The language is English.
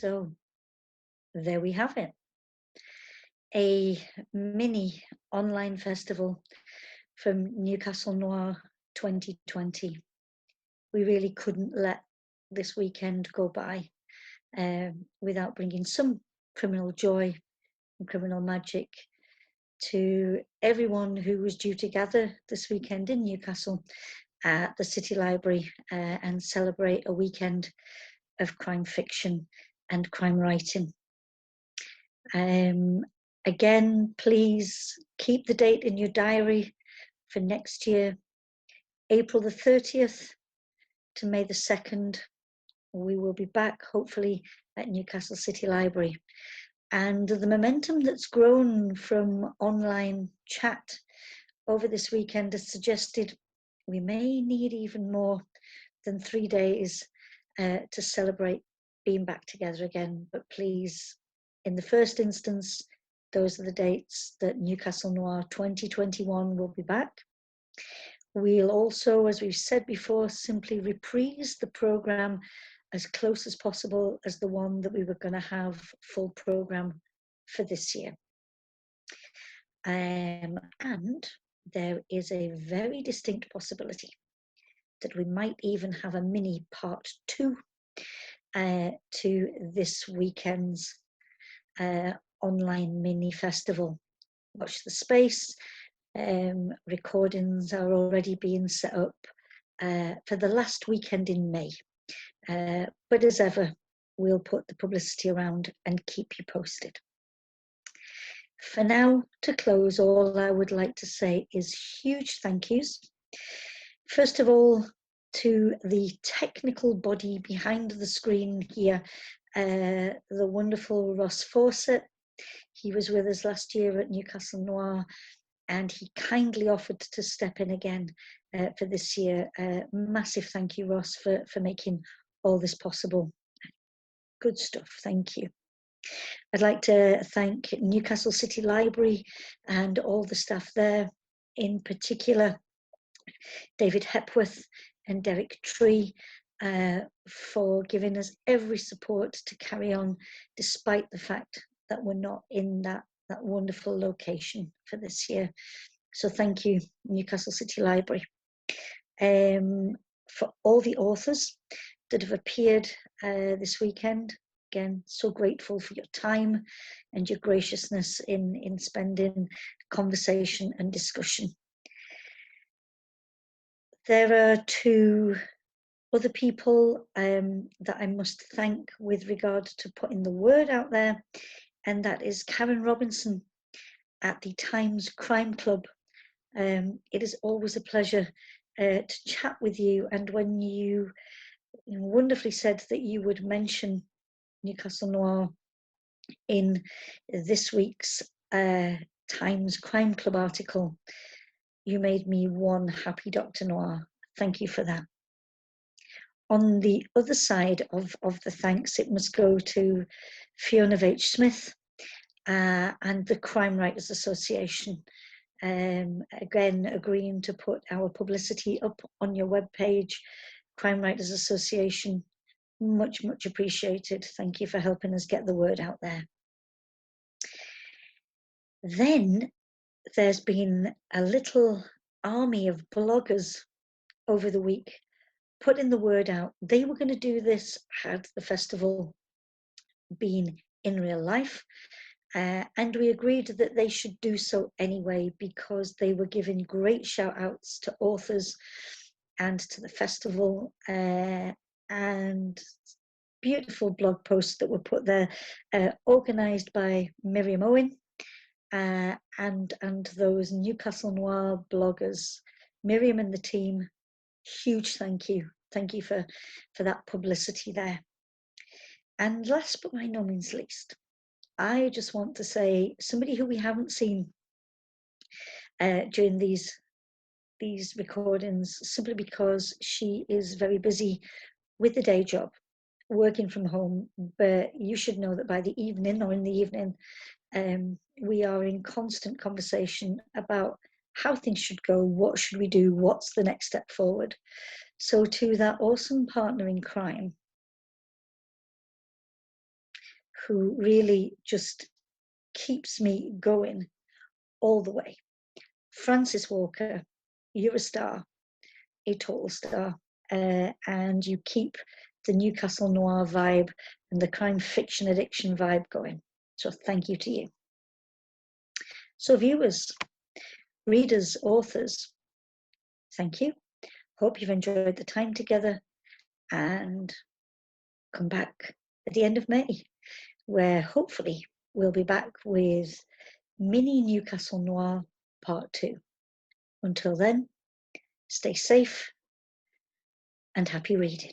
So there we have it. A mini online festival from Newcastle Noir 2020. We really couldn't let this weekend go by without bringing some criminal joy and criminal magic to everyone who was due to gather this weekend in Newcastle at the City Library and celebrate a weekend of crime fiction and crime writing. Again, please keep the date in your diary for next year, April the 30th to May the 2nd. We will be back, hopefully, at Newcastle City Library. And the momentum that's grown from online chat over this weekend has suggested we may need even more than 3 days to celebrate being back together again. But please, in the first instance, those are the dates that Newcastle Noir 2021 will be back. We'll also, as we've said before, simply reprise the programme as close as possible as the one that we were going to have full programme for this year. And there is a very distinct possibility that we might even have a mini part 2 to this weekend's online mini festival. Watch the space. Recordings are already being set up for the last weekend in May. But as ever, we'll put the publicity around and keep you posted. For now, to close, all I would like to say is huge thank yous. First of all, to the technical body behind the screen here, the wonderful Ross Fawcett. He was with us last year at Newcastle Noir, and he kindly offered to step in again for this year. Massive thank you, Ross, for making all this possible. Good stuff, thank you. I'd like to thank Newcastle City Library and all the staff there, in particular David Hepworth and Derek Tree, for giving us every support to carry on, despite the fact that we're not in that wonderful location for this year. So thank you, Newcastle City Library. For all the authors that have appeared this weekend, again, so grateful for your time and your graciousness in spending conversation and discussion. There are 2 other people that I must thank with regard to putting the word out there, and that is Karen Robinson at the Times Crime Club. It is always a pleasure to chat with you, and when you wonderfully said that you would mention Newcastle Noir in this week's Times Crime Club article, you made me one happy Dr. Noir. Thank you for that. On the other side of the thanks, it must go to Fiona H. Smith and the Crime Writers Association. Again, agreeing to put our publicity up on your webpage. Crime Writers Association, much, much appreciated. Thank you for helping us get the word out there. Then there's been a little army of bloggers over the week putting the word out. They were going to do this had the festival been in real life, and we agreed that they should do so anyway, because they were giving great shout outs to authors and to the festival, and beautiful blog posts that were put there, organised by Miriam Owen and those Newcastle Noir bloggers. Miriam and the team, huge thank you. Thank you for that publicity there. And last but by no means least, I just want to say somebody who we haven't seen during these recordings, simply because she is very busy with the day job, working from home. But you should know that by the evening, or in the evening, we are in constant conversation about how things should go, what should we do, what's the next step forward. So to that awesome partner in crime, who really just keeps me going all the way. Francis Walker, you're a star, a total star, and you keep the Newcastle noir vibe and the crime fiction addiction vibe going. So thank you to you. So viewers, readers, authors, thank you. Hope you've enjoyed the time together, and come back at the end of May, where hopefully we'll be back with Mini Newcastle Noir Part 2. Until then, stay safe and happy reading.